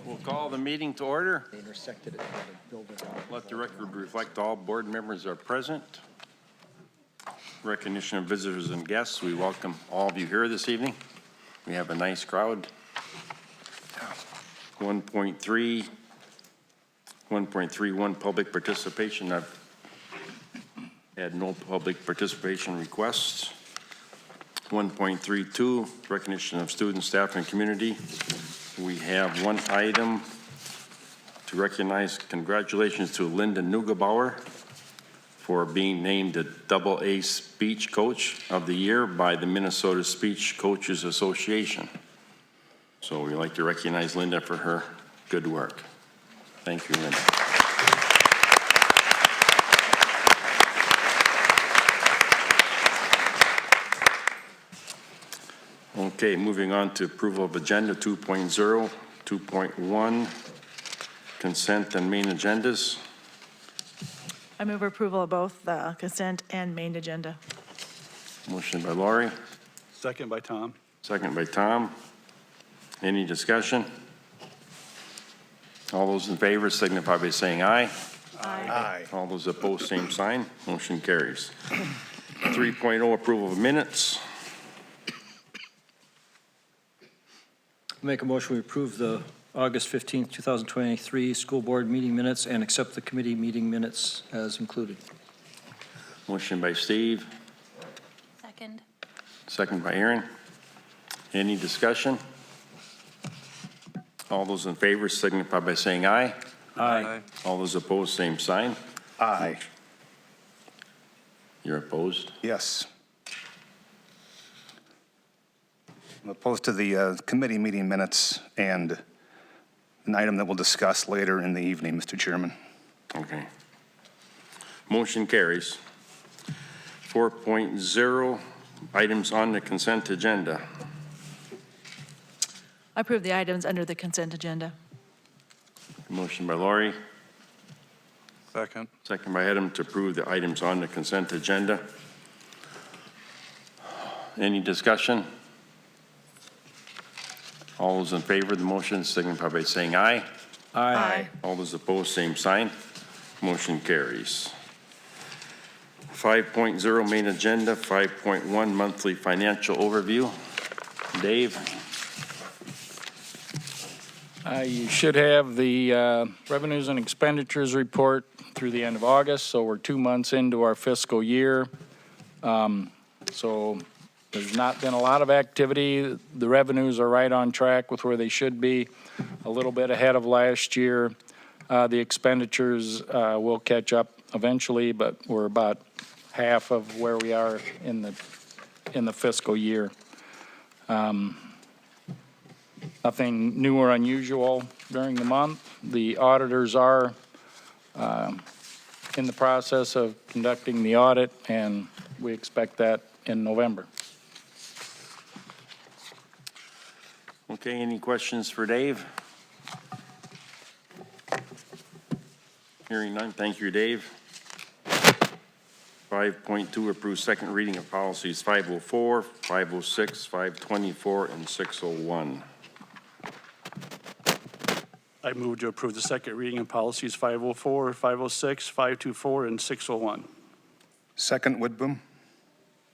We'll call the meeting to order. They intersected it, build it out. Let the record reflect all board members are present. Recognition of visitors and guests. We welcome all of you here this evening. We have a nice crowd. 1.31 public participation. I've had no public participation requests. 1.32 recognition of students, staff, and community. We have one item to recognize congratulations to Linda Neugebauer for being named the AA Speech Coach of the Year by the Minnesota Speech Coaches Association. So we'd like to recognize Linda for her good work. Thank you, Linda. Okay, moving on to approval of agenda 2.0, 2.1, consent and main agendas. I move approval of both the consent and main agenda. Motion by Lori, Second by Tom. second by Tom. Any discussion? All those in favor signify by saying aye. Aye. All those opposed, same sign. Motion carries. 3.0, approval of minutes. Make a motion, we approve the August 15th, 2023 school board meeting minutes and accept the committee meeting minutes as included. Motion by Steve, Second. second by Aaron. Any discussion? All those in favor signify by saying aye. Aye. All those opposed, same sign. Aye. You're opposed? Yes. I'm opposed to the committee meeting minutes and an item that we'll discuss later in the evening, Mr. Chairman. Okay. Motion carries. 4.0, items on the consent agenda. I approve the items under the consent agenda. Motion by Lori, Second. second by Adam to approve the items on the consent agenda. Any discussion? All those in favor of the motion signify by saying aye. Aye. All those opposed, same sign. Motion carries. 5.0 main agenda, 5.1 monthly financial overview. Dave? You should have the revenues and expenditures report through the end of August, so we're 2 months into our fiscal year. So there's not been a lot of activity. The revenues are right on track with where they should be, a little bit ahead of last year. The expenditures will catch up eventually, but we're about half of where we are in the fiscal year. Nothing new or unusual during the month. The auditors are in the process of conducting the audit, and we expect that in November. Okay, any questions for Dave? Hearing none, thank you, Dave. 5.2, approve second reading of policies 504, 506, 524, and 601. I move to approve the second reading of policies 504, 506, 524, and 601. Second, Woodboom.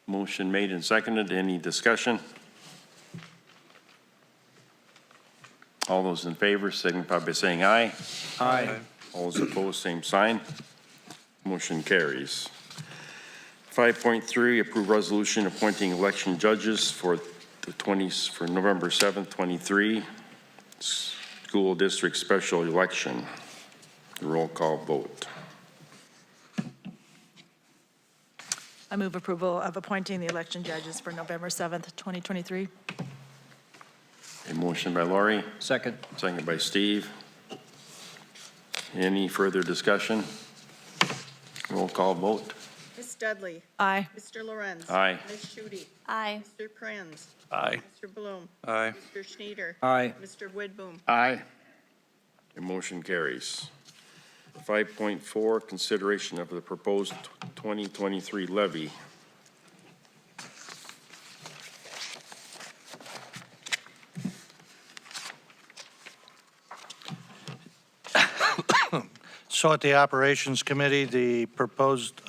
Motion made and seconded. Any discussion? All those in favor signify by saying aye. Aye. All those opposed, same sign. Motion carries. 5.3, approve resolution appointing election judges for November 7th, 23, school district special election. Roll call vote. I move approval of appointing the election judges for November 7th, 2023. A motion by Lori, Second. second by Steve. Any further discussion? Roll call vote. Ms. Dudley. Aye. Mr. Lorenz. Aye. Ms. Shute. Aye. Mr. Kranz. Aye. Mr. Bloom. Aye. Mr. Schneider. Aye. Mr. Woodboom. Aye. The motion carries. 5.4, consideration of the proposed 2023 levy. So at the Operations Committee, the proposed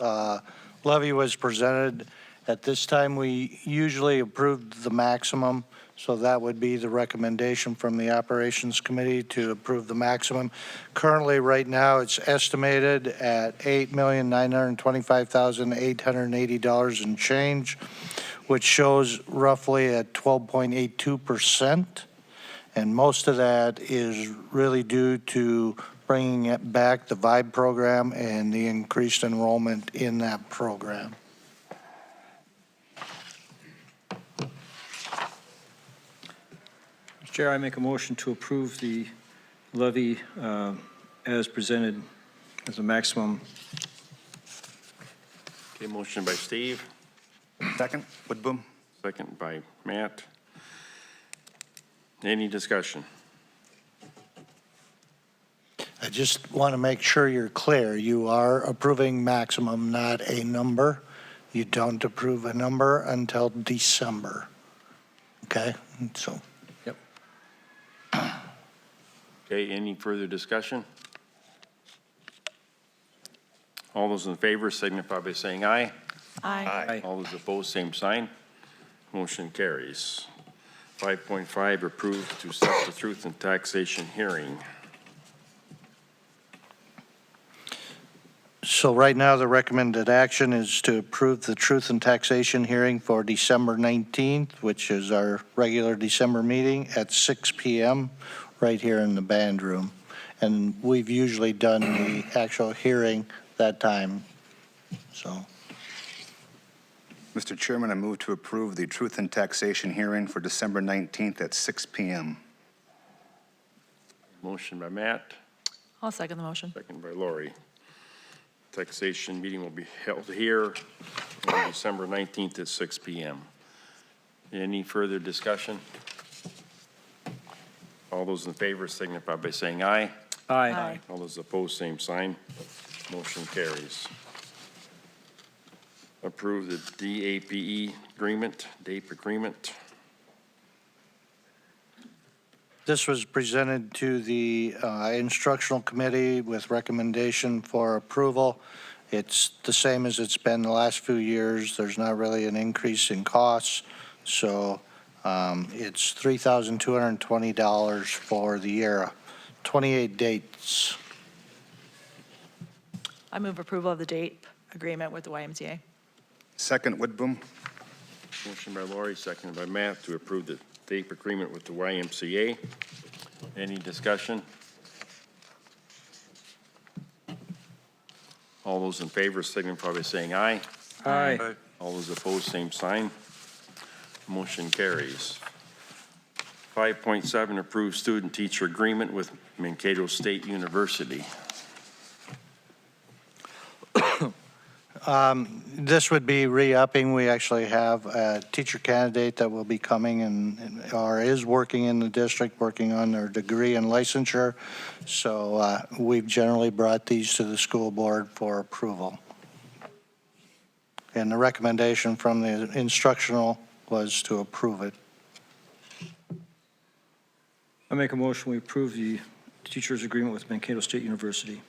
levy was presented. At this time, we usually approved the maximum, so that would be the recommendation from the Operations Committee to approve the maximum. Currently, right now, it's estimated at $8,925,880 and change, which shows roughly at 12.82%. And most of that is really due to bringing it back, the VIBE program, and the increased enrollment in that program. Mr. Chair, I make a motion to approve the levy as presented as a maximum. Okay, motion by Steve, Second, Woodboom. second by Matt. Any discussion? I just want to make sure you're clear. You are approving maximum, not a number. You don't approve a number until December. Okay? So, Okay, any further discussion? All those in favor signify by saying aye. Aye. All those opposed, same sign. Motion carries. 5.5, approved to set the truth and taxation hearing. so right now, the recommended action is to approve the Truth and Taxation hearing for December 19th, which is our regular December meeting at 6 p.m. right here in the band room. And we've usually done the actual hearing that time, so. Mr. Chairman, I move to approve the Truth and Taxation hearing for December 19th at 6 p.m. Motion by Matt, I'll second the motion. second by Lori. Taxation meeting will be held here on December 19th at 6 p.m. Any further discussion? All those in favor signify by saying aye. Aye. All those opposed, same sign. Motion carries. Approve the DAPE agreement, DAPE agreement. This was presented to the instructional committee with recommendation for approval. It's the same as it's been the last few years. There's not really an increase in costs. So it's $3,220 for the year, 28 dates. I move approval of the date agreement with the YMCA. Second, Woodboom. Motion by Lori, seconded by Matt to approve the DAPE agreement with the YMCA. Any discussion? All those in favor signify by saying aye. Aye. All those opposed, same sign. Motion carries. 5.7, approve student-teacher agreement with Mankato State University. This would be re-upping. We actually have a teacher candidate that will be coming or is working in the district, working on their degree and licensure. So we've generally brought these to the school board for approval. And the recommendation from the instructional was to approve it. I make a motion, we approve the teacher's agreement with Mankato State University.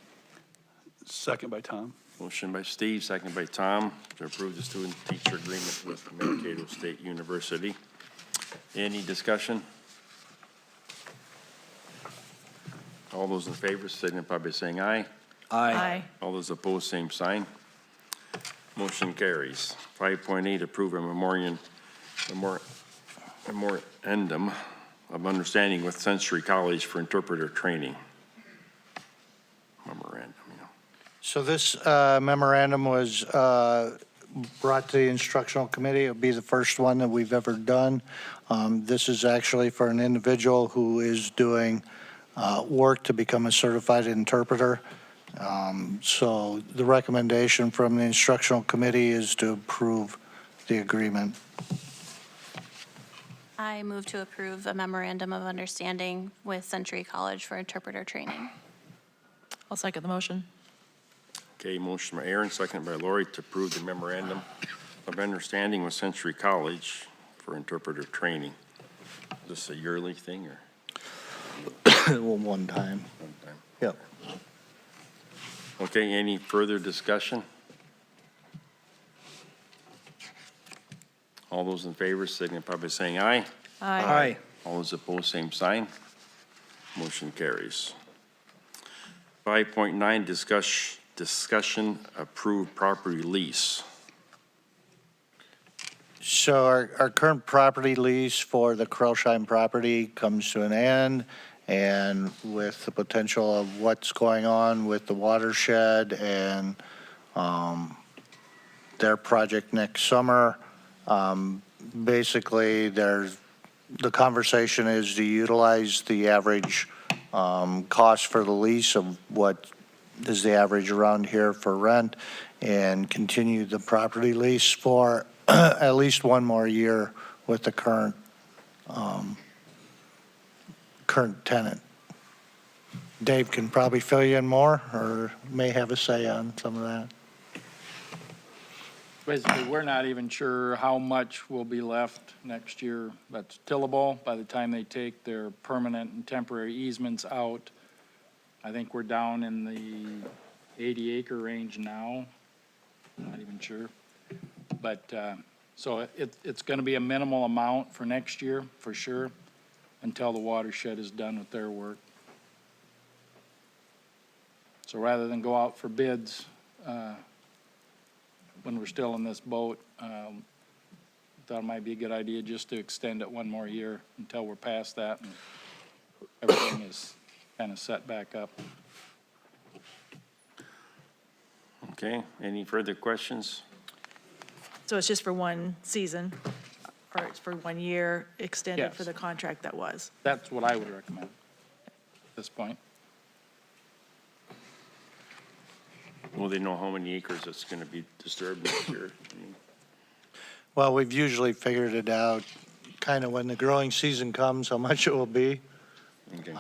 Second by Tom. Motion by Steve, seconded by Tom, to approve the student-teacher agreement with Mankato State University. Any discussion? All those in favor signify by saying aye. Aye. All those opposed, same sign. Motion carries. 5.8, approve a memorandum of understanding with Century College for interpreter training. Memorandum, you know. So this memorandum was brought to the instructional committee. It'll be the first one that we've ever done. This is actually for an individual who is doing work to become a certified interpreter. So the recommendation from the instructional committee is to approve the agreement. I move to approve a memorandum of understanding with Century College for interpreter training. I'll second the motion. Okay, motion by Aaron, seconded by Lori to approve the memorandum of understanding with Century College for interpreter training. Is this a yearly thing or One time. one time? Yep. Okay, any further discussion? All those in favor signify by saying aye. Aye. All those opposed, same sign. Motion carries. 5.9, discussion approved property lease. So our current property lease for the Krolsheim property comes to an end, and with the potential of what's going on with the watershed and their project next summer, basically the conversation is to utilize the average cost for the lease of what is the average around here for rent, and continue the property lease for at least one more year with the current tenant. Dave can probably fill you in more, or may have a say on some of that. Basically, we're not even sure how much will be left next year. That's tillable by the time they take their permanent and temporary easements out. I think we're down in the 80-acre range now. Not even sure. But, so it's going to be a minimal amount for next year, for sure, until the watershed is done with their work. So rather than go out for bids, when we're still in this boat, thought it might be a good idea just to extend it one more year until we're past that and everything is kind of set back up. Okay, any further questions? So it's just for one season, or it's for 1 year extended for Yes. the contract that was? That's what I would recommend at this point. Will they know how many acres it's going to be disturbed next year? Well, we've usually figured it out kind of when the growing season comes, how much it will be. Okay.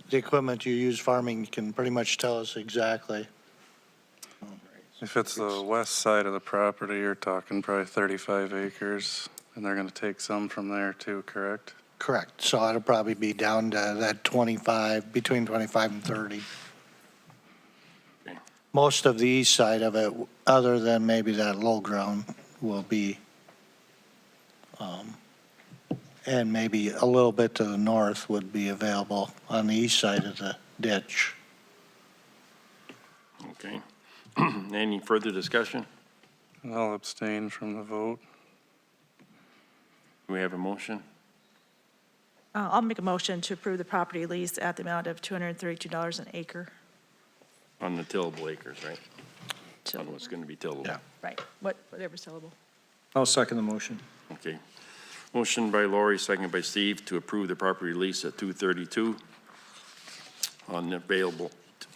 The equipment you use farming can pretty much tell us exactly. If it's the west side of the property, you're talking probably 35 acres, and they're going to take some from there too, correct? Correct. So it'll probably be down to that 25, between 25 and 30. Okay. Most of the east side of it, other than maybe that low ground, will be, and maybe a little bit to the north would be available on the east side of the ditch. Okay. Any further discussion? I'll abstain from the vote. Do we have a motion? I'll make a motion to approve the property lease at the amount of $232 an acre. On the tillable acres, right? Till- On what's going to be tillable? Yeah. Right, whatever's tillable. I'll second the motion. Okay. Motion by Lori, second by Steve, to approve the property lease at 232 on the available,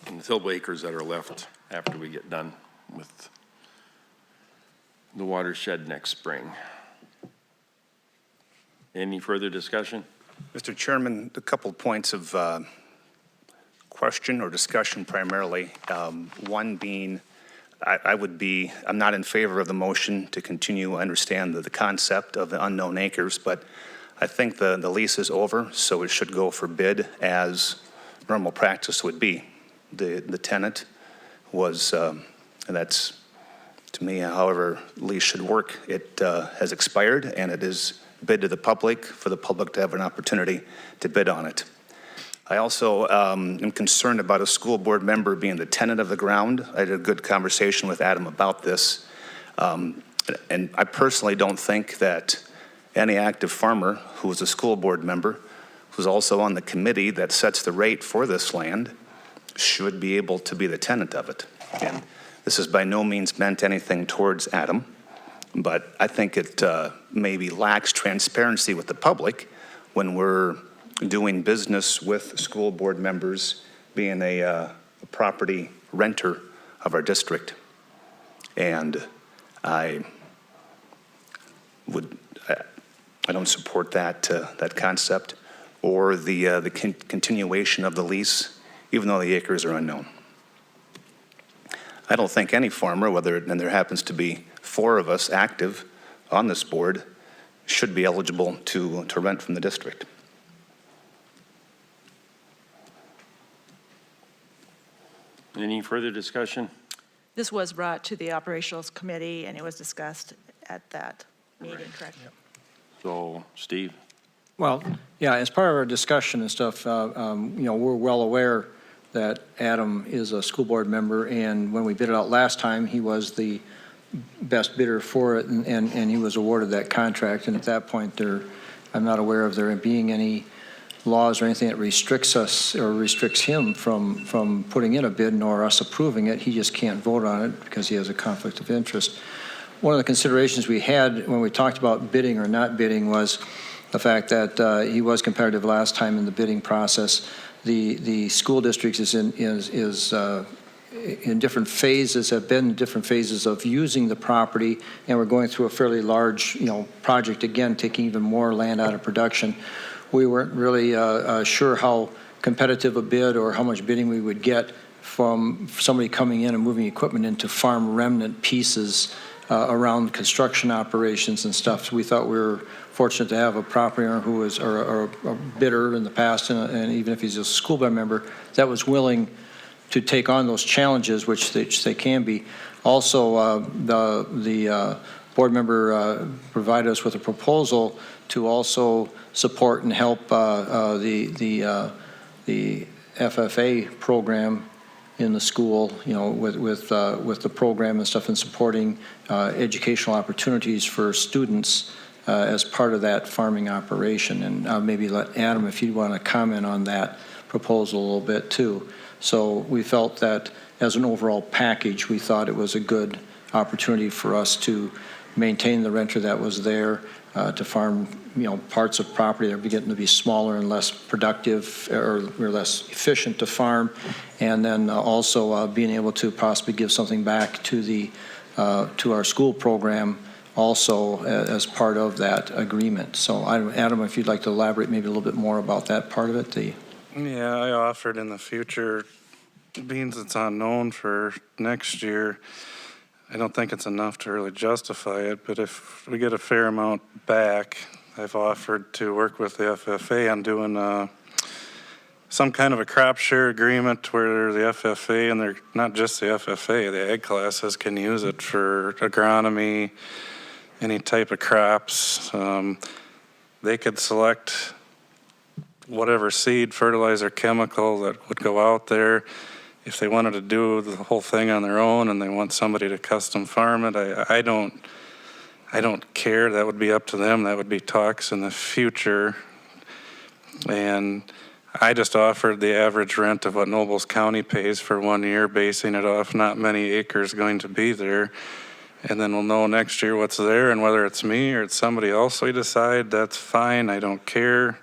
on the tillable acres that are left after we get done with the watershed next spring. Any further discussion? Mr. Chairman, a couple points of question or discussion primarily. One being, I'm not in favor of the motion to continue. I understand the concept of the unknown acres, but I think the lease is over, so it should go for bid as normal practice would be. The tenant was, and that's, to me, however lease should work. It has expired, and it is bid to the public for the public to have an opportunity to bid on it. I also am concerned about a school board member being the tenant of the ground. I had a good conversation with Adam about this. And I personally don't think that any active farmer who is a school board member, who's also on the committee that sets the rate for this land, should be able to be the tenant of it. And this is by no means meant anything towards Adam, but I think it maybe lacks transparency with the public when we're doing business with school board members being a property renter of our district. And I don't support that concept or the continuation of the lease, even though the acres are unknown. I don't think any farmer, and there happens to be 4 of us active on this board, should be eligible to rent from the district. Any further discussion? This was brought to the operations committee, and it was discussed at that meeting, correct? So, Steve? Well, yeah, as part of our discussion and stuff, we're well aware that Adam is a school board member, and when we bid it out last time, he was the best bidder for it, and he was awarded that contract. And at that point, I'm not aware of there being any laws or anything that restricts us or restricts him from putting in a bid, nor us approving it. He just can't vote on it because he has a conflict of interest. One of the considerations we had when we talked about bidding or not bidding was the fact that he was competitive last time in the bidding process. The school districts is in different phases, have been in different phases of using the property, and we're going through a fairly large, project again, taking even more land out of production. We weren't really sure how competitive a bid or how much bidding we would get from somebody coming in and moving equipment into farm remnant pieces around construction operations and stuff. So we thought we were fortunate to have a property owner who was, or a bidder in the past, and even if he's a school board member, that was willing to take on those challenges, which they can be. Also, the board member provided us with a proposal to also support and help the FFA program in the school, with the program and stuff, and supporting educational opportunities for students as part of that farming operation. And maybe let Adam, if you want to comment on that proposal a little bit too. So we felt that as an overall package, we thought it was a good opportunity for us to maintain the renter that was there, to farm, parts of property that are getting to be smaller and less productive or less efficient to farm, and then also being able to possibly give something back to to our school program also as part of that agreement. So Adam, if you'd like to elaborate maybe a little bit more about that part of it. Yeah, I offered in the future, being it's unknown for next year, I don't think it's enough to really justify it, but if we get a fair amount back, I've offered to work with the FFA on doing some kind of a crop share agreement where the FFA, and they're not just the FFA, the ag classes can use it for agronomy, any type of crops. They could select whatever seed, fertilizer, chemical that would go out there. If they wanted to do the whole thing on their own and they want somebody to custom farm it, I don't care. That would be up to them. That would be talks in the future. And I just offered the average rent of what Nobles County pays for 1 year, basing it off not many acres going to be there. And then we'll know next year what's there, and whether it's me or it's somebody else we decide, that's fine. I don't care.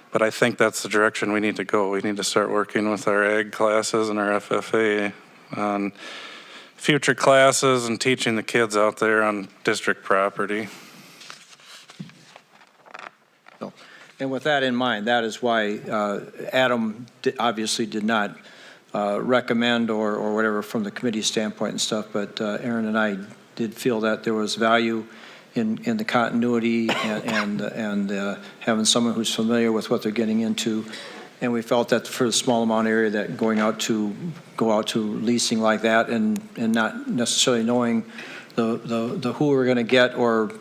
But I think that's the direction we need to go. We need to start working with our ag classes and our FFA on future classes and teaching the kids out there on district property. And with that in mind, that is why Adam obviously did not recommend or whatever from the committee standpoint and stuff, but Aaron and I did feel that there was value in the continuity and having someone who's familiar with what they're getting into. And we felt that for the small amount of area that go out to leasing like that and not necessarily knowing the who we're going to get or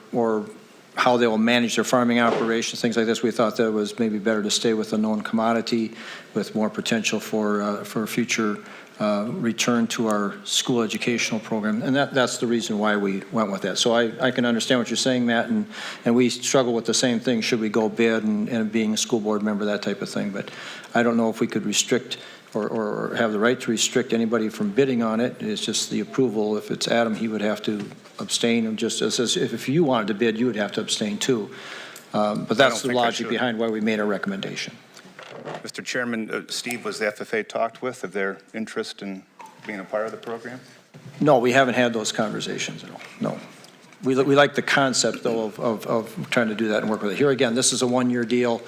how they will manage their farming operations, things like this, we thought that it was maybe better to stay with a known commodity with more potential for future return to our school educational program. And that's the reason why we went with that. So I can understand what you're saying, Matt, and we struggle with the same thing. Should we go bid and being a school board member, that type of thing. But I don't know if we could restrict or have the right to restrict anybody from bidding on it. It's just the approval. If it's Adam, he would have to abstain. And just as if you wanted to bid, you would have to abstain too. But that's the logic behind why we made our recommendation. Mr. Chairman, Steve, was the FFA talked with of their interest in being a part of the program? No, we haven't had those conversations at all. No. We like the concept, though, of trying to do that and work with it. Here again, this is a one-year deal.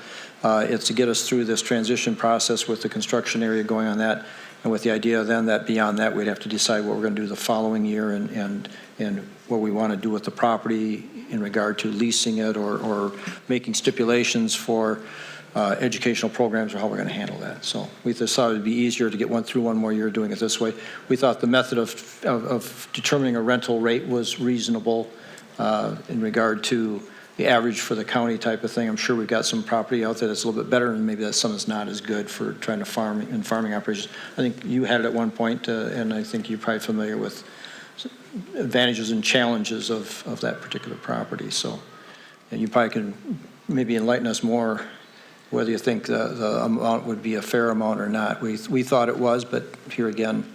It's to get us through this transition process with the construction area going on that, and with the idea then that beyond that, we'd have to decide what we're going to do the following year and what we want to do with the property in regard to leasing it or making stipulations for educational programs or how we're going to handle that. So we decided it'd be easier to get through one more year doing it this way. We thought the method of determining a rental rate was reasonable in regard to the average for the county type of thing. I'm sure we've got some property out there that's a little bit better, and maybe that's some that's not as good for trying to farm in farming operations. I think you had it at one point, and I think you're probably familiar with advantages and challenges of that particular property. So, and you probably can maybe enlighten us more whether you think the amount would be a fair amount or not. We thought it was, but here again,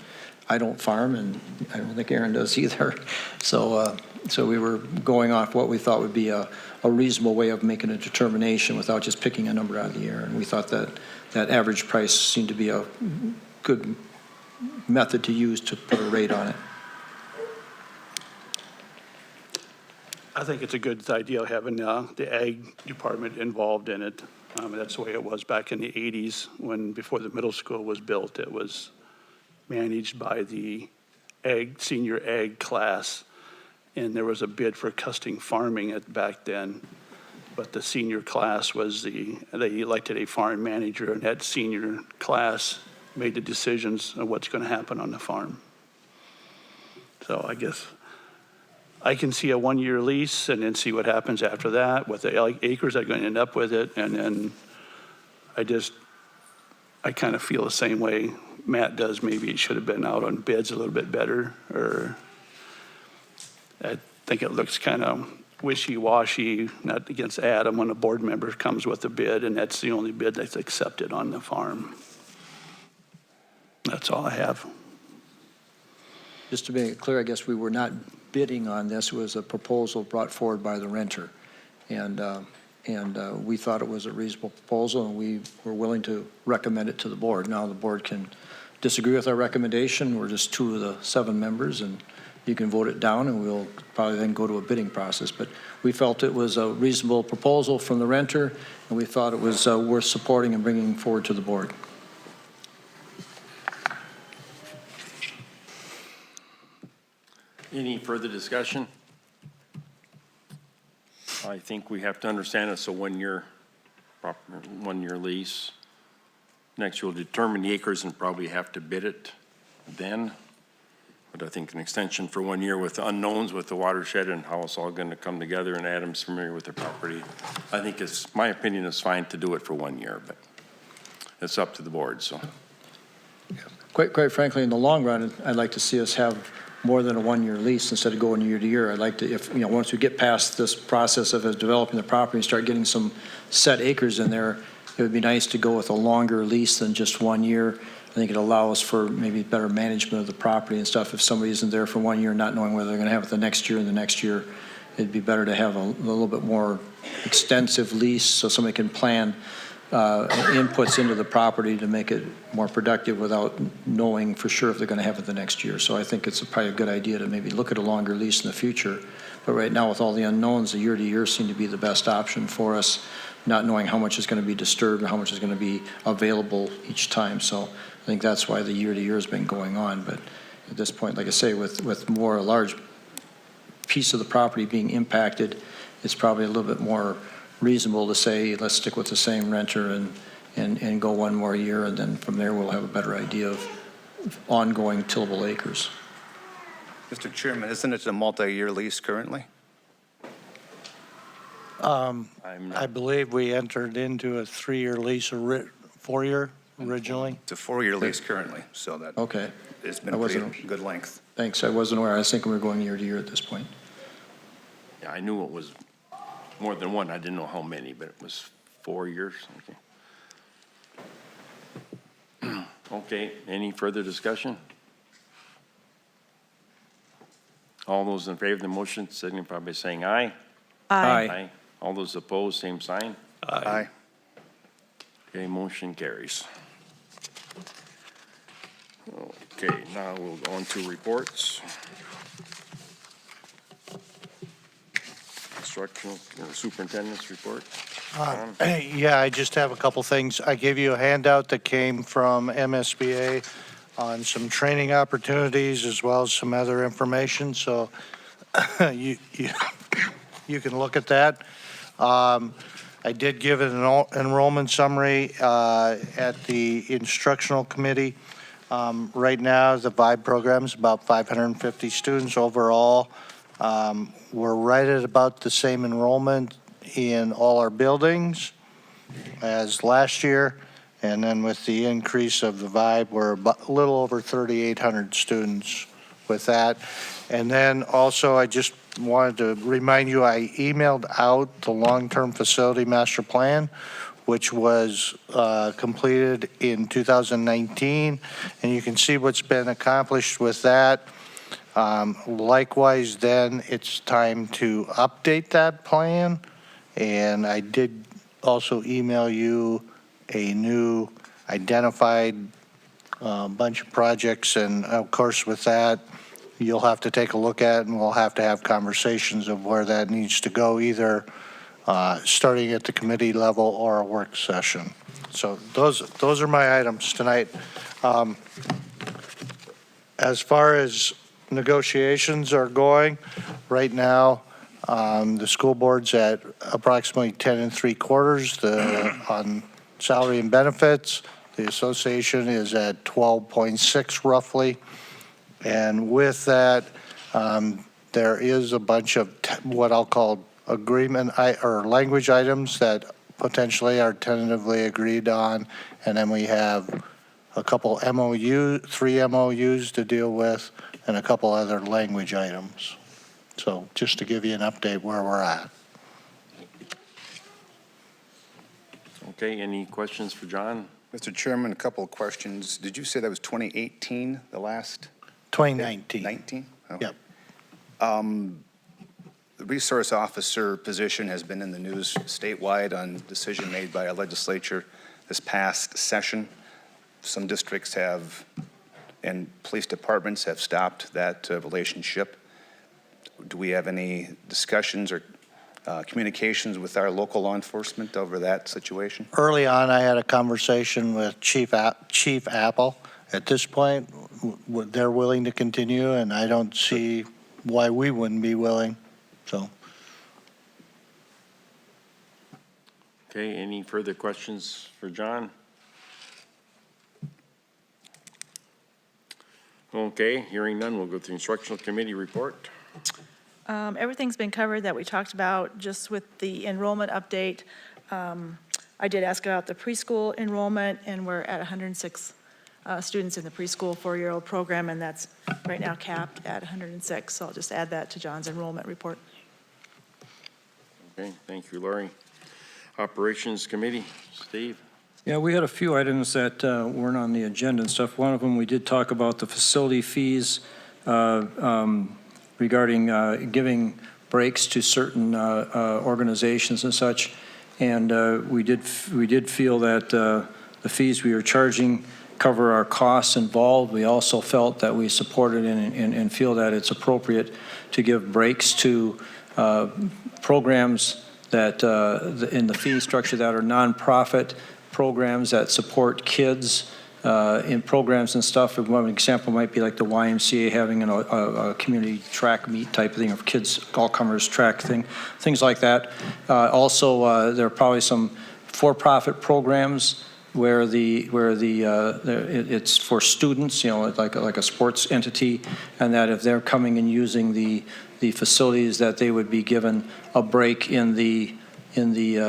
I don't farm, and I don't think Aaron does either. So we were going off what we thought would be a reasonable way of making a determination without just picking a number out of the air. And we thought that average price seemed to be a good method to use to put a rate on it. I think it's a good idea having the ag department involved in it. That's the way it was back in the 80s before the middle school was built. It was managed by the senior ag class, and there was a bid for custom farming back then. But the senior class they elected a farm manager, and that senior class made the decisions of what's going to happen on the farm. So I guess I can see a one-year lease and then see what happens after that, what the acres are going to end up with it. And then I kind of feel the same way Matt does. Maybe it should have been out on bids a little bit better, or I think it looks kind of wishy-washy, not against Adam, when a board member comes with a bid and that's the only bid that's accepted on the farm. That's all I have. Just to make it clear, I guess we were not bidding on this. It was a proposal brought forward by the renter. And we thought it was a reasonable proposal, and we were willing to recommend it to the board. Now the board can disagree with our recommendation. We're just 2 of the 7 members, and you can vote it down, and we'll probably then go to a bidding process. But we felt it was a reasonable proposal from the renter, and we thought it was worth supporting and bringing forward to the board. Any further discussion? I think we have to understand it's a one-year lease. Next, you'll determine the acres and probably have to bid it then. But I think an extension for 1 year with the unknowns with the watershed and how it's all going to come together, and Adam's familiar with the property, I think my opinion is fine to do it for 1 year, but it's up to the board, so. Quite frankly, in the long run, I'd like to see us have more than a 1 year lease instead of going year to year. I'd like to, once we get past this process of developing the property and start getting some set acres in there, it would be nice to go with a longer lease than just 1 year. I think it allows for maybe better management of the property and stuff. If somebody isn't there for 1 year, not knowing whether they're going to have it the next year and the next year, it'd be better to have a little bit more extensive lease so somebody can plan inputs into the property to make it more productive without knowing for sure if they're going to have it the next year. So I think it's probably a good idea to maybe look at a longer lease in the future. But right now, with all the unknowns, the year to year seem to be the best option for us, not knowing how much is going to be disturbed and how much is going to be available each time. So I think that's why the year to year has been going on. But at this point, like I say, with more a large piece of the property being impacted, it's probably a little bit more reasonable to say, let's stick with the same renter and go 1 more year, and then from there we'll have a better idea of ongoing tillable acres. Mr. Chairman, isn't it a multi-year lease currently? I believe we entered into a 3-year lease, 4-year originally. It's a 4-year lease currently, so that Okay, it's been a pretty good length. thanks. I wasn't aware. I was thinking we were going year to year at this point. Yeah, I knew it was more than one. I didn't know how many, but it was 4 years. Okay. Okay, any further discussion? All those in favor of the motion signify by saying aye. Aye. All those opposed, same sign. Aye. Okay, motion carries. Okay, now we'll go on to reports. Instructional superintendent's report. Yeah, I just have a couple things. I gave you a handout that came from MSBA on some training opportunities as well as some other information, so you can look at that. I did give an enrollment summary at the instructional committee. Right now, the VIBE program is about 550 students overall. We're right at about the same enrollment in all our buildings as last year. And then with the increase of the VIBE, we're a little over 3,800 students with that. And then also, I just wanted to remind you, I emailed out the long-term facility master plan, which was completed in 2019. And you can see what's been accomplished with that. Likewise, then it's time to update that plan. And I did also email you a new identified bunch of projects. And of course, with that, you'll have to take a look at, and we'll have to have conversations of where that needs to go, either starting at the committee level or a work session. So those are my items tonight. As far as negotiations are going, right now, the school board's at approximately 10 3/4 on salary and benefits. The association is at 12.6 roughly. And with that, there is a bunch of what I'll call agreement or language items that potentially are tentatively agreed on. And then we have a couple three MOUs to deal with, and a couple other language items. So just to give you an update where we're at. Okay, any questions for John? Mr. Chairman, a couple of questions. Did you say that was 2018, the last? 2019. 19? Oh. Yep. The resource officer position has been in the news statewide on decision made by a legislature this past session. Some districts have, and police departments have stopped that relationship. Do we have any discussions or communications with our local law enforcement over that situation? Early on, I had a conversation with Chief Apple. At this point, they're willing to continue, and I don't see why we wouldn't be willing. So, Okay, any further questions for John? Okay, hearing none, we'll go to the instructional committee report. Everything's been covered that we talked about, just with the enrollment update. I did ask about the preschool enrollment, and we're at 106 students in the preschool 4-year-old program, and that's right now capped at 106. So I'll just add that to John's enrollment report. Okay, thank you, Lori. Operations Committee, Steve? Yeah, we had a few items that weren't on the agenda and stuff. One of them, we did talk about the facility fees regarding giving breaks to certain organizations and such. And we did feel that the fees we were charging cover our costs involved. We also felt that we supported and feel that it's appropriate to give breaks to programs that in the fee structure that are nonprofit programs that support kids in programs and stuff. One example might be like the YMCA having a community track meet type thing, or kids all-comers track thing, things like that. Also, there are probably some for-profit programs where it's for students, you know, like a sports entity, and that if they're coming and using the facilities, that they would be given a break in the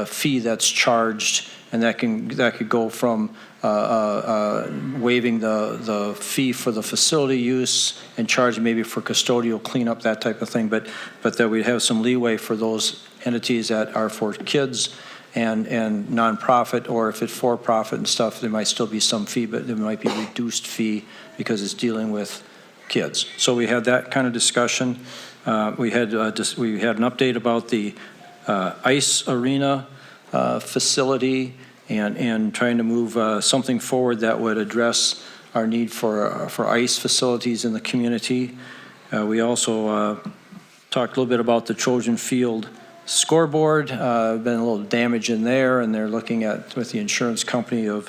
fee that's charged, and that could go from waiving the fee for the facility use and charging maybe for custodial cleanup, that type of thing, but that we'd have some leeway for those entities that are for kids and nonprofit, or if it's for profit and stuff, there might still be some fee, but there might be a reduced fee because it's dealing with kids. So we had that kind of discussion. We had an update about the ice arena facility and trying to move something forward that would address our need for ice facilities in the community. We also talked a little bit about the Trojan Field scoreboard. Been a little damage in there, and they're looking at with the insurance company of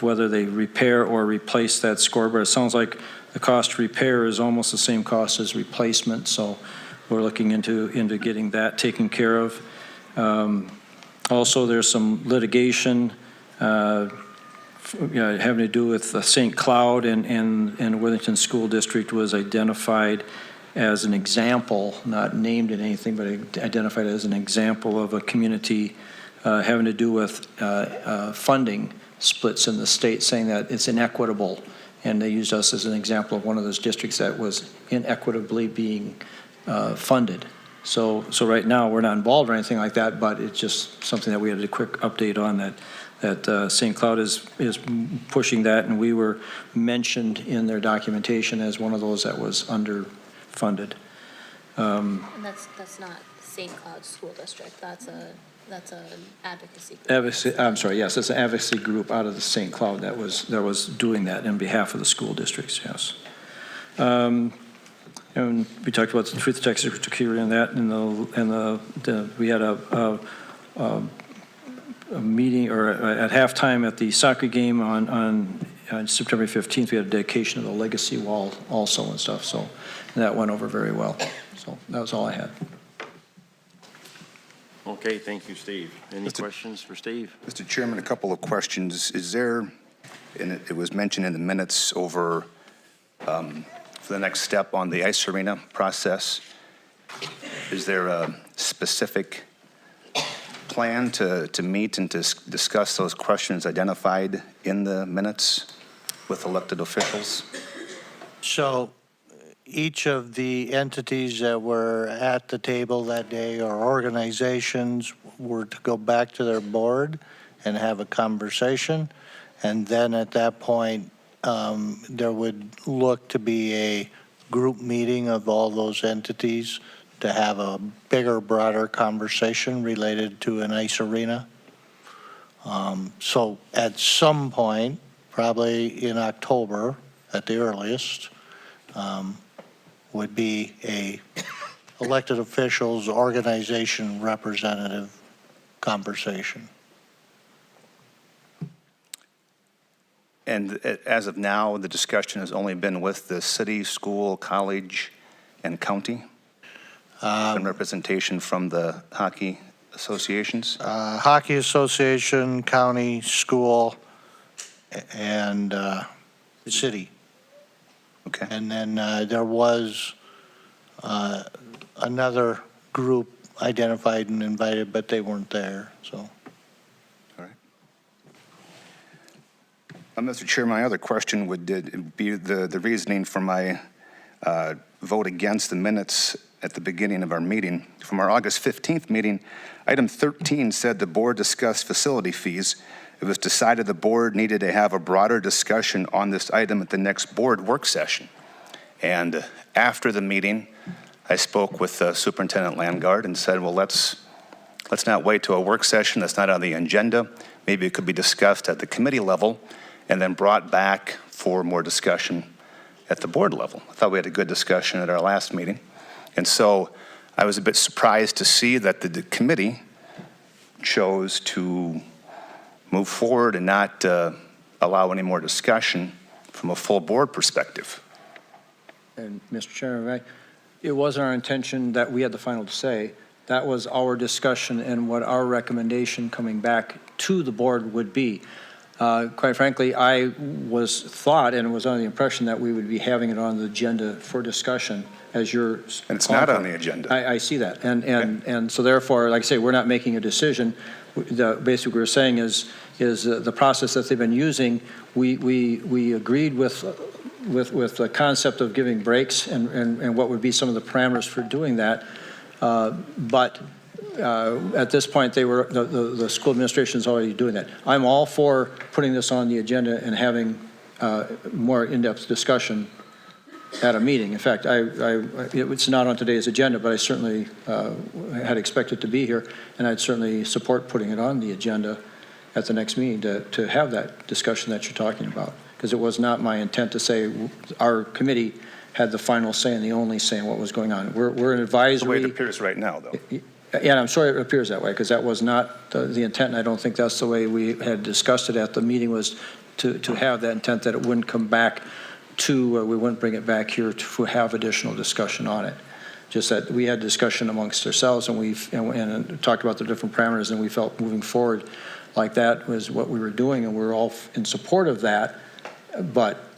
whether they repair or replace that scoreboard. It sounds like the cost to repair is almost the same cost as replacement, so we're looking into getting that taken care of. Also, there's some litigation having to do with St. Cloud and Worthington School District was identified as an example, not named in anything, but identified as an example of a community having to do with funding splits in the state, saying that it's inequitable. And they used us as an example of one of those districts that was inequitably being funded. So right now, we're not involved or anything like that, but it's just something that we had a quick update on, that St. Cloud is pushing that, and we were mentioned in their documentation as one of those that was underfunded. And that's not St. Cloud School District, that's an advocacy group. I'm sorry, yes, it's an advocacy group out of the St. Cloud that was doing that in behalf of the school districts, yes. And we talked about the truth text security and that, and we had a meeting, or at halftime at the soccer game on September 15th, we had a dedication of the legacy wall also and stuff, so that went over very well. So that was all I had. Okay, thank you, Steve. Any questions for Steve? Mr. Chairman, a couple of questions. Is there, and it was mentioned in the minutes over for the next step on the ice arena process, is there a specific plan to meet and to discuss those questions identified in the minutes with elected officials? So each of the entities that were at the table that day, or organizations, were to go back to their board and have a conversation. And then at that point, there would look to be a group meeting of all those entities to have a bigger, broader conversation related to an ice arena. So at some point, probably in October at the earliest, would be a elected officials organization representative conversation. And as of now, the discussion has only been with the city, school, college, and county? And representation from the hockey associations? Hockey Association, county, school, and city. Okay. And then there was another group identified and invited, but they weren't there, so. Mr. Chair, my other question would be the reasoning for my vote against the minutes at the beginning of our meeting. From our August 15th meeting, item 13 said the board discussed facility fees. It was decided the board needed to have a broader discussion on this item at the next board work session. And after the meeting, I spoke with Superintendent Landgard and said, well, let's not wait to a work session that's not on the agenda. Maybe it could be discussed at the committee level and then brought back for more discussion at the board level. I thought we had a good discussion at our last meeting. And so I was a bit surprised to see that the committee chose to move forward and not allow any more discussion from a full board perspective. And Mr. Chairman, right, it wasn't our intention that we had the final say. That was our discussion and what our recommendation coming back to the board would be. Quite frankly, I thought and was under the impression that we would be having it on the agenda for discussion as you're. And it's not on the agenda. I see that. And so therefore, like I say, we're not making a decision. Basically what we're saying is the process that they've been using, we agreed with the concept of giving breaks and what would be some of the parameters for doing that. But at this point, the school administration is already doing that. I'm all for putting this on the agenda and having more in-depth discussion at a meeting. In fact, it's not on today's agenda, but I certainly had expected to be here, and I'd certainly support putting it on the agenda at the next meeting to have that discussion that you're talking about. Because it was not my intent to say our committee had the final say and the only say in what was going on. We're an advisory. The way it appears right now, though. Yeah, I'm sorry it appears that way, because that was not the intent, and I don't think that's the way we had discussed it at the meeting, was to have that intent that it wouldn't come back to, we wouldn't bring it back here to have additional discussion on it. just that we had discussion amongst ourselves, and and talked about the different parameters, and we felt moving forward like that was what we were doing, and we're all in support of that. But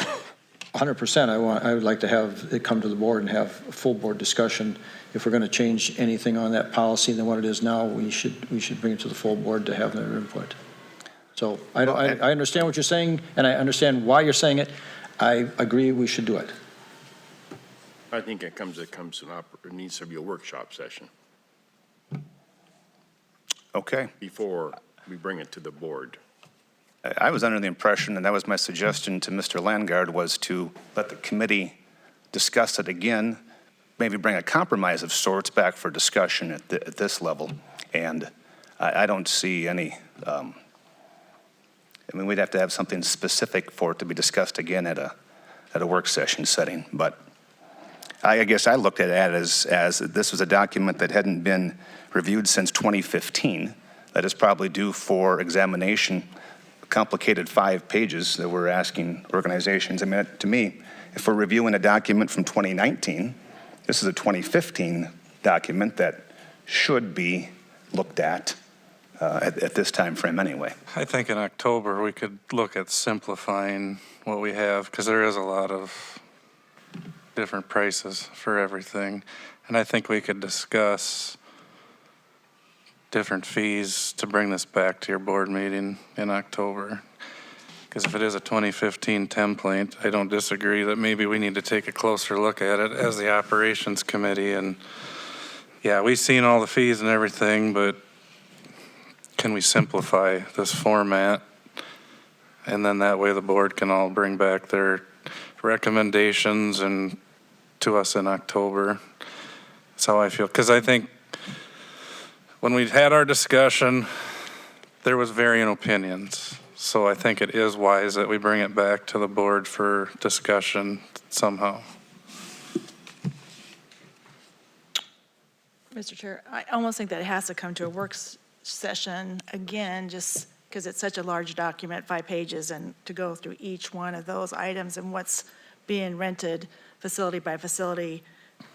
100%, I would like to have it come to the board and have a full board discussion. If we're going to change anything on that policy than what it is now, we should bring it to the full board to have their input. So I understand what you're saying, and I understand why you're saying it. I agree we should do it. I think it needs to be a workshop session Okay. before we bring it to the board. I was under the impression, and that was my suggestion to Mr. Landgard, was to let the committee discuss it again, maybe bring a compromise of sorts back for discussion at this level. And I don't see any, I mean, we'd have to have something specific for it to be discussed again at a work session setting. But I guess I looked at it as this was a document that hadn't been reviewed since 2015, that is probably due for examination. Complicated 5 pages that we're asking organizations. I mean, to me, if we're reviewing a document from 2019, this is a 2015 document that should be looked at this time frame anyway. I think in October, we could look at simplifying what we have, because there is a lot of different prices for everything. And I think we could discuss different fees to bring this back to your board meeting in October. Because if it is a 2015 template, I don't disagree that maybe we need to take a closer look at it as the operations committee. And yeah, we've seen all the fees and everything, but can we simplify this format? And then that way the board can all bring back their recommendations and to us in October. That's how I feel. Because I think when we had our discussion, there was varying opinions. So I think it is wise that we bring it back to the board for discussion somehow. Mr. Chair, I almost think that it has to come to a work session again, just because it's such a large document, 5 pages, and to go through each one of those items and what's being rented facility by facility,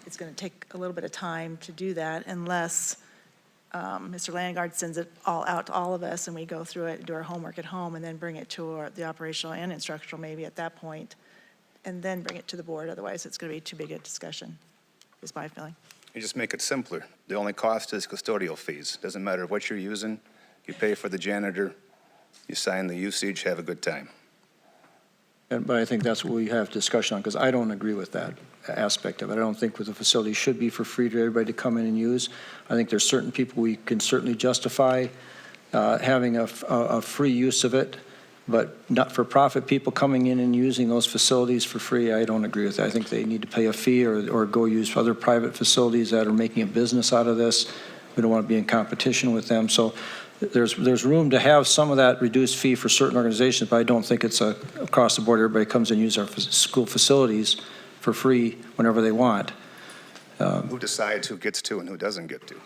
it's going to take a little bit of time to do that unless Mr. Landgard sends it all out to all of us and we go through it, do our homework at home, and then bring it to the operational and instructional maybe at that point, and then bring it to the board. Otherwise, it's going to be too big a discussion, is my feeling. You just make it simpler. The only cost is custodial fees. Doesn't matter what you're using. You pay for the janitor, you sign the usage, have a good time. But I think that's what we have discussion on, because I don't agree with that aspect of it. I don't think the facility should be for free to everybody to come in and use. I think there's certain people we can certainly justify having a free use of it, but not-for-profit people coming in and using those facilities for free, I don't agree with that. I think they need to pay a fee or go use other private facilities that are making a business out of this. We don't want to be in competition with them. So there's room to have some of that reduced fee for certain organizations, but I don't think it's across the board. Everybody comes and uses our school facilities for free whenever they want. Who decides who gets to and who doesn't get to?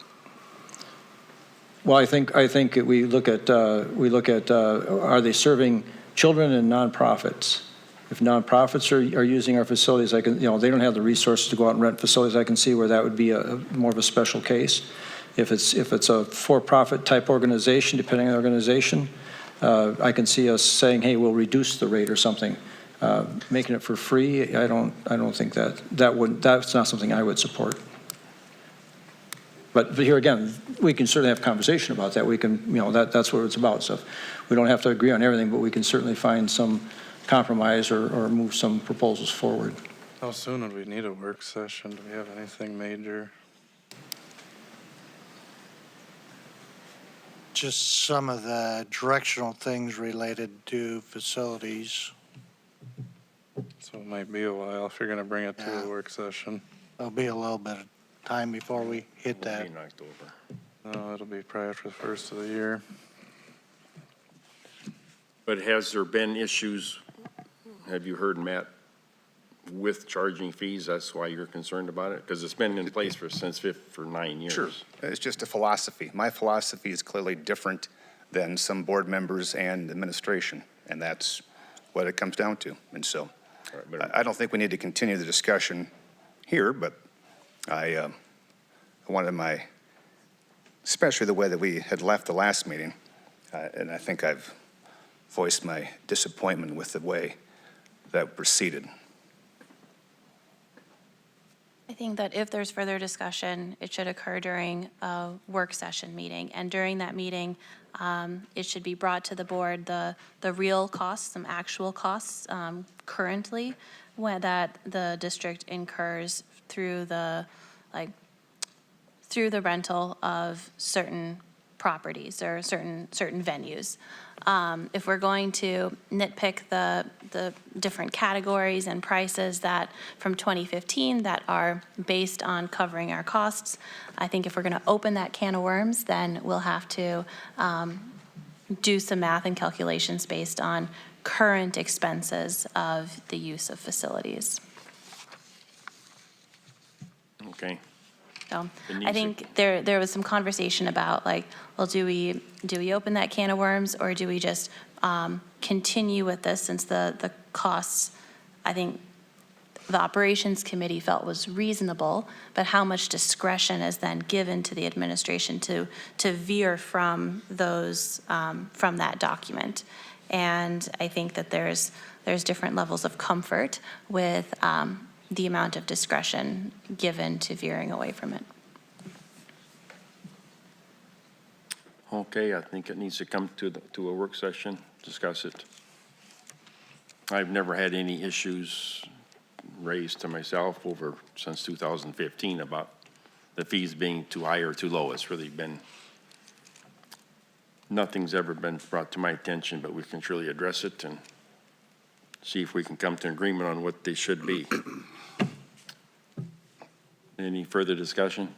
Well, I think we look at are they serving children and nonprofits? If nonprofits are using our facilities, they don't have the resources to go out and rent facilities. I can see where that would be more of a special case. If it's a for-profit type organization, depending on the organization, I can see us saying, hey, we'll reduce the rate or something. Making it for free, I don't think that's not something I would support. But here again, we can certainly have a conversation about that. We can, that's what it's about. So we don't have to agree on everything, but we can certainly find some compromise or move some proposals forward. How soon would we need a work session? Do we have anything major? Just some of the directional things related to facilities. So it might be a while if you're going to bring it to Yeah. a work session. There'll be a little bit of time before we hit Will be that. in October. No, it'll be probably after the first of the year. But has there been issues, have you heard, Matt, with charging fees? That's why you're concerned about it? Because it's been in place for 9 years. Sure. It's just a philosophy. My philosophy is clearly different than some board members and administration, and that's what it comes down to. And so All right, but I don't think we need to continue the discussion here, but I wanted especially the way that we had left the last meeting, and I think I've voiced my disappointment with the way that proceeded. I think that if there's further discussion, it should occur during a work session meeting. And during that meeting, it should be brought to the board, the real costs, some actual costs currently that the district incurs through the rental of certain properties or certain venues. If we're going to nitpick the different categories and prices that from 2015 that are based on covering our costs, I think if we're going to open that can of worms, then we'll have to do some math and calculations based on current expenses of the use of facilities. Okay. So Denise? I think there was some conversation about like, well, do we open that can of worms or do we just continue with this since the costs, I think the operations committee felt was reasonable, but how much discretion is then given to the administration to veer from those, from that document? And I think that there's different levels of comfort with the amount of discretion given to veering away from it. Okay, I think it needs to come to a work session, discuss it. I've never had any issues raised to myself since 2015 about the fees being too high or too low. It's really been, nothing's ever been brought to my attention, but we can surely address it and see if we can come to an agreement on what they should be. Any further discussion?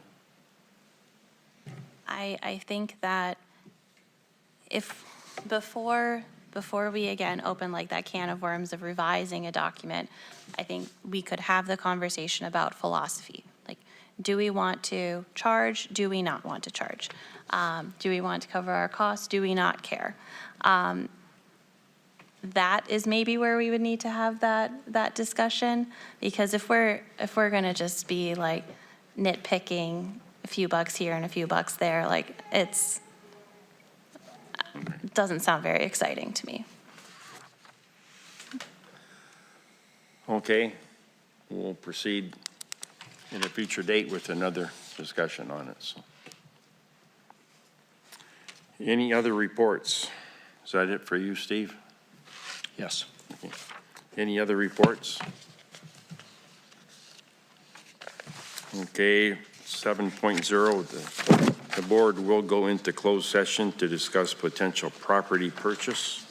I think that if, before we again open like that can of worms of revising a document, I think we could have the conversation about philosophy. Like, do we want to charge? Do we not want to charge? Do we want to cover our costs? Do we not care? That is maybe where we would need to have that discussion, because if we're going to just be like nitpicking a few bucks here and a few bucks there, like it doesn't sound very exciting to me. Okay, we'll proceed in a future date with another discussion on it. So, any other reports? Is that it for you, Steve? Yes. Okay. Any other reports? Okay, 7.0, the board will go into closed session to discuss potential property purchase.